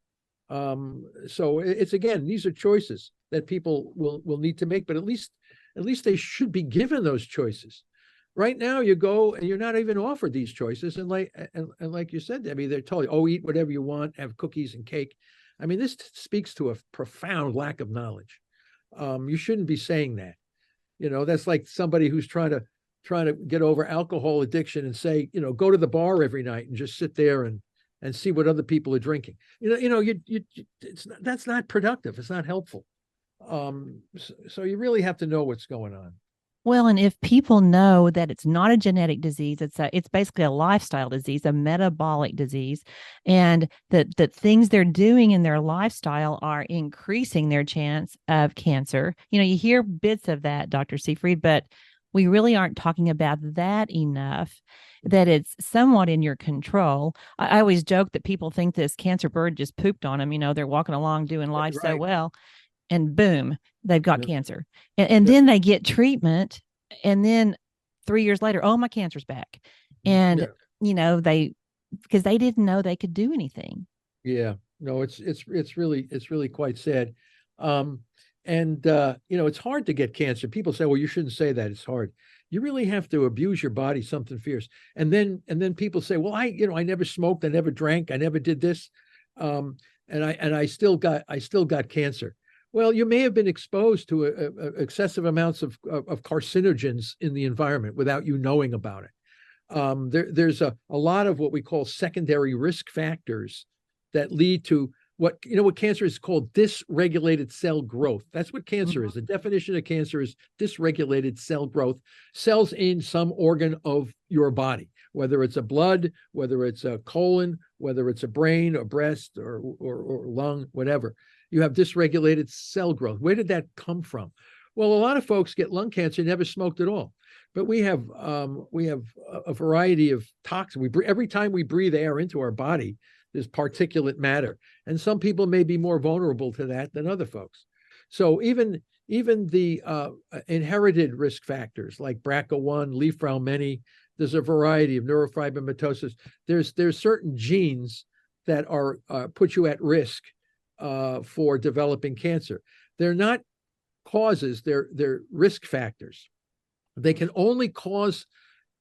B: So it's, again, these are choices that people will need to make, but at least they should be given those choices. Right now, you go and you're not even offered these choices, and like you said, Debbie, they're told, oh, eat whatever you want, have cookies and cake. I mean, this speaks to a profound lack of knowledge. You shouldn't be saying that. That's like somebody who's trying to get over alcohol addiction and say, go to the bar every night and just sit there and see what other people are drinking. That's not productive. It's not helpful. So you really have to know what's going on.
A: Well, and if people know that it's not a genetic disease, it's basically a lifestyle disease, a metabolic disease, and that things they're doing in their lifestyle are increasing their chance of cancer. You hear bits of that, Dr. Seyfried, but we really aren't talking about that enough, that it's somewhat in your control. I always joke that people think this cancer bird just pooped on them. They're walking along doing life so well, and boom, they've got cancer. And then they get treatment, and then 3 years later, oh, my cancer's back. And, because they didn't know they could do anything. Yeah,
B: no, it's really quite sad. It's hard to get cancer. People say, well, you shouldn't say that. It's hard. You really have to abuse your body something fierce. And then people say, well, I never smoked, I never drank, I never did this. And I still got cancer. Well, you may have been exposed to excessive amounts of carcinogens in the environment without you knowing about it. There's a lot of what we call secondary risk factors that lead to what cancer is called dysregulated cell growth. That's what cancer is. The definition of cancer is dysregulated cell growth, cells in some organ of your body, whether it's a blood, whether it's a colon, whether it's a brain or breast or lung, whatever. You have dysregulated cell growth. Where did that come from? Well, a lot of folks get lung cancer, never smoked at all. but we have a variety of toxins. Every time we breathe air into our body, there's particulate matter, and some people may be more vulnerable to that than other folks. So even the inherited risk factors like BRCA1, Li-Fraumeni, there's a variety of neurofibromatosis. There's certain genes that are put you at risk for developing cancer. They're not causes, they're risk factors. They can only cause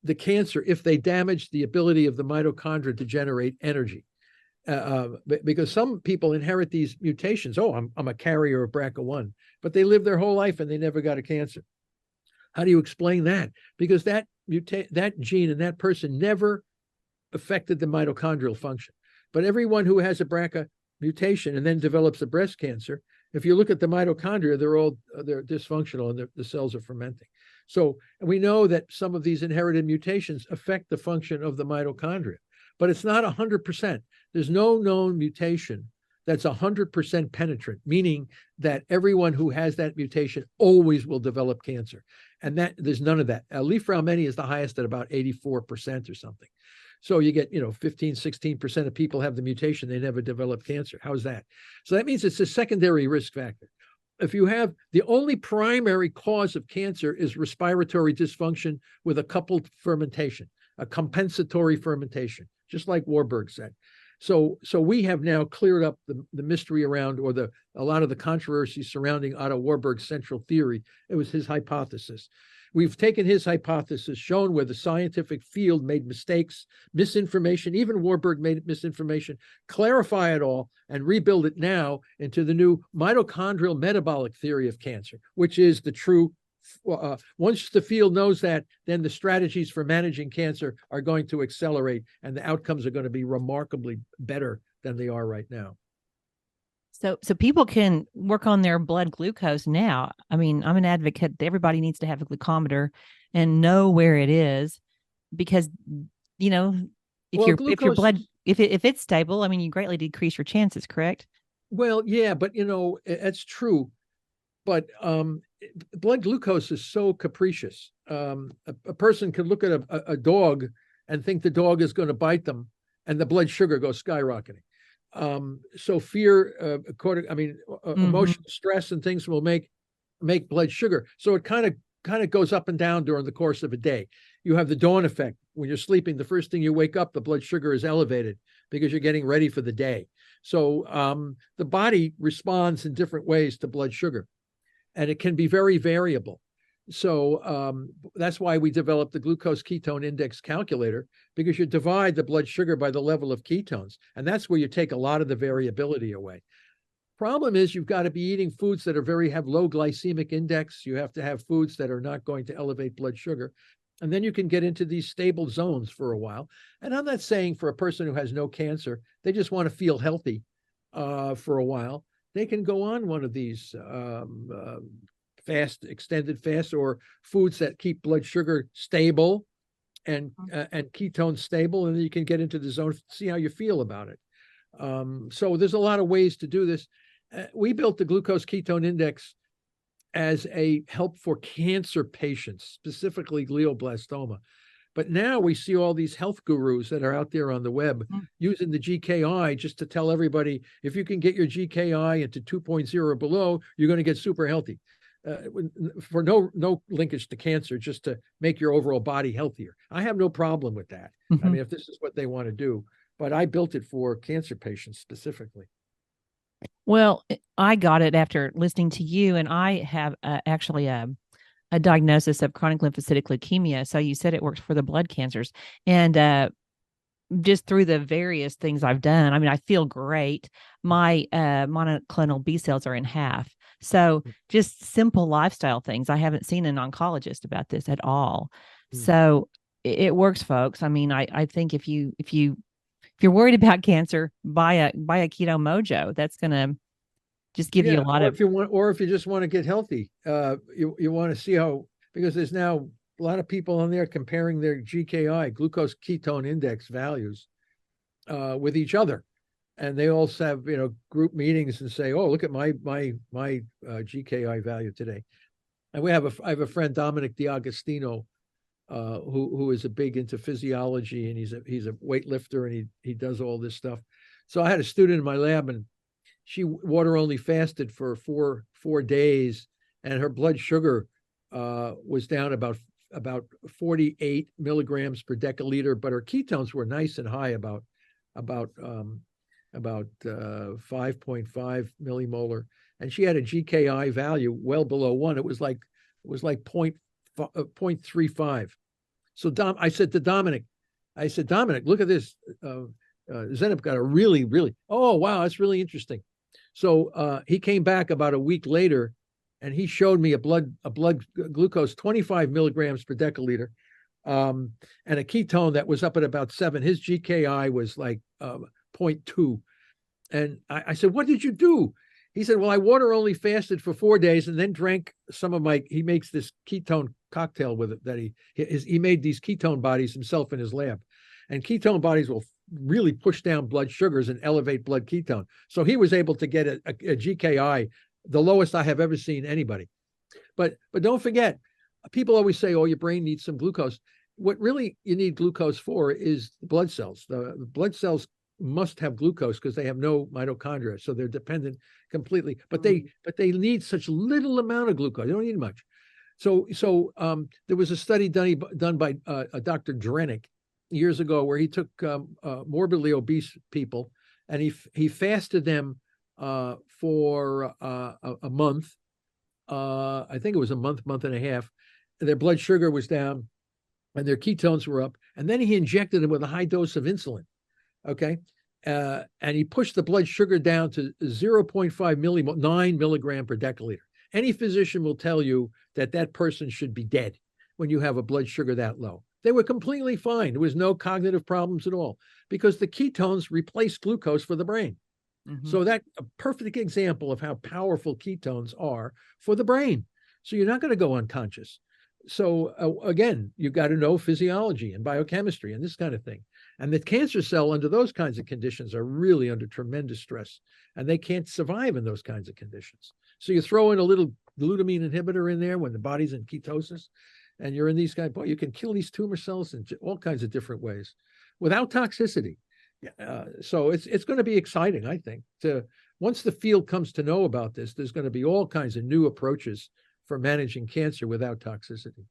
B: the cancer if they damage the ability of the mitochondria to generate energy. Because some people inherit these mutations. Oh, I'm a carrier of BRCA1, but they live their whole life and they never got a cancer. How do you explain that? Because that gene in that person never affected the mitochondrial function. But everyone who has a BRCA mutation and then develops a breast cancer, if you look at the mitochondria, they're dysfunctional and the cells are fermenting. So we know that some of these inherited mutations affect the function of the mitochondria, but it's not 100%. There's no known mutation that's 100% penetrant, meaning that everyone who has that mutation always will develop cancer. And that there's none of that. Li-Fraumeni is the highest at about 84% or something. So you get, 15, 16% of people have the mutation, they never develop cancer. How's that? So that means it's a secondary risk factor. If you have the only primary cause of cancer is respiratory dysfunction with a coupled fermentation, a compensatory fermentation, just like Warburg said. So we have now cleared up the mystery around, or a lot of the controversy surrounding Otto Warburg's central theory. It was his hypothesis. We've taken his hypothesis, shown where the scientific field made mistakes, misinformation, even Warburg made misinformation, clarify it all, and rebuild it now into the new mitochondrial metabolic theory of cancer, which is the true. Once the field knows that, then the strategies for managing cancer are going to accelerate, and the outcomes are going to be remarkably better than they are right now.
A: So people can work on their blood glucose now. I mean, I'm an advocate. Everybody needs to have a glucometer and know where it is, because, if it's stable, I mean, you greatly decrease your chances, correct?
B: Well, yeah, but it's true. But blood glucose is so capricious. A person could look at a dog and think the dog is going to bite them, and the blood sugar goes skyrocketing. So fear, emotional stress and things will make blood sugar. So it kind of goes up and down during the course of a day. You have the dawn effect. When you're sleeping, the first thing you wake up, the blood sugar is elevated because you're getting ready for the day. So the body responds in different ways to blood sugar, and it can be very variable. So that's why we developed the glucose ketone index calculator, because you divide the blood sugar by the level of ketones, and that's where you take a lot of the variability away. Problem is, you've got to be eating foods that have low glycemic index. You have to have foods that are not going to elevate blood sugar, and then you can get into these stable zones for a while. And I'm not saying for a person who has no cancer, they just want to feel healthy for a while, they can go on one of these extended fast, or foods that keep blood sugar stable and ketones stable, and then you can get into the zone, see how you feel about it. So there's a lot of ways to do this. We built the glucose ketone index as a help for cancer patients, specifically glioblastoma. But now we see all these health gurus that are out there on the web using the GKI just to tell everybody, if you can get your GKI into 2.0 or below, you're going to get super healthy. For no linkage to cancer, just to make your overall body healthier. I have no problem with that. I mean, if this is what they want to do, but I built it for cancer patients specifically.
A: Well, I got it after listening to you, and I have actually a diagnosis of chronic lymphocytic leukemia. So you said it works for the blood cancers, and just through the various things I've done, I mean, I feel great. My monoclonal B cells are in half. So just simple lifestyle things. I haven't seen an oncologist about this at all. So it works, folks. I mean, I think if you're worried about cancer, buy a Keto Mojo. That's going to just give you a lot of.
B: If you just want to get healthy, you want to see how, because there's now a lot of people on there comparing their GKI, glucose ketone index values, with each other. And they all have, group meetings and say, "Oh, look at my GKI value today." And I have a friend, Dominic D'Agostino, who is a big into physiology, and he's a weightlifter, and he does all this stuff. So I had a student in my lab, and she water only fasted for four days, and her blood sugar was down about 48 milligrams per deciliter, but her ketones were nice and high, about 5.5 millimolar, and she had a GKI value well below 1. It was like 0.35. So I said to Dominic, look at this. Zenip got a really, oh, wow, that's really interesting. So he came back about a week later, and he showed me a blood glucose 25 milligrams per deciliter, and a ketone that was up at about 7. His GKI was like 0.2. And I said, what did you do? He said, well, I water only fasted for 4 days and then drank some of he makes this ketone cocktail with it that he made these ketone bodies himself in his lab. And ketone bodies will really push down blood sugars and elevate blood ketone. So he was able to get a GKI, the lowest I have ever seen anybody. But don't forget, people always say, oh, your brain needs some glucose. What really you need glucose for is the blood cells. The blood cells must have glucose because they have no mitochondria, so they're dependent completely. But they need such little amount of glucose. They don't need much. So there was a study done by Dr. Drenick years ago where he took morbidly obese people, and he fasted them for a month. I think it was a month and a half. Their blood sugar was down, and their ketones were up. And then he injected them with a high dose of insulin. Okay. And he pushed the blood sugar down to 0.5 9 milligram per deciliter. Any physician will tell you that person should be dead when you have a blood sugar that low. They were completely fine. There was no cognitive problems at all because the ketones replaced glucose for the brain. Mm-hmm. So that's a perfect example of how powerful ketones are for the brain. So you're not going to go unconscious. So again, you've got to know physiology and biochemistry and this kind of thing. And the cancer cell under those kinds of conditions are really under tremendous stress, and they can't survive in those kinds of conditions. So you throw in a little glutamine inhibitor in there when the body's in ketosis, and you're in these guys, boy, you can kill these tumor cells in all kinds of different ways without toxicity. So it's going to be exciting, I think. Once the field comes to know about this, there's going to be all kinds of new approaches for managing cancer without toxicity.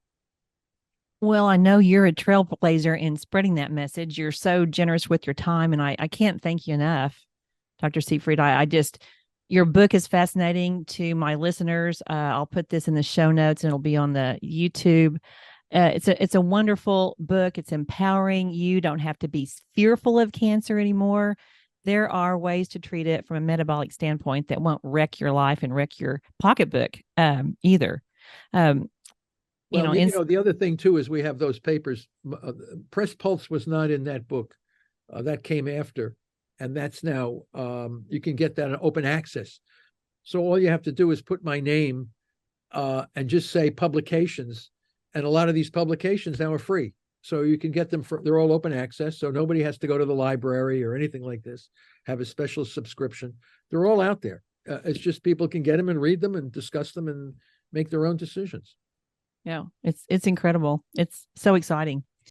A: Well, I know you're a trailblazer in spreading that message. You're so generous with your time, and I can't thank you enough, Dr. Seyfried. Your book is fascinating to my listeners. I'll put this in the show notes, and it'll be on the YouTube. It's a wonderful book. It's empowering. You don't have to be fearful of cancer anymore. There are ways to treat it from a metabolic standpoint that won't wreck your life and wreck your pocketbook either.
B: The other thing too is we have those papers. Press Pulse was not in that book. That came after, and that's now you can get that in open access. So all you have to do is put my name and just say publications, and a lot of these publications now are free. So you can get them they're all open access. So nobody has to go to the library or anything like this, have a special subscription. They're all out there. It's just people can get them and read them and discuss them and make their own decisions.
A: Yeah, it's incredible. It's so exciting.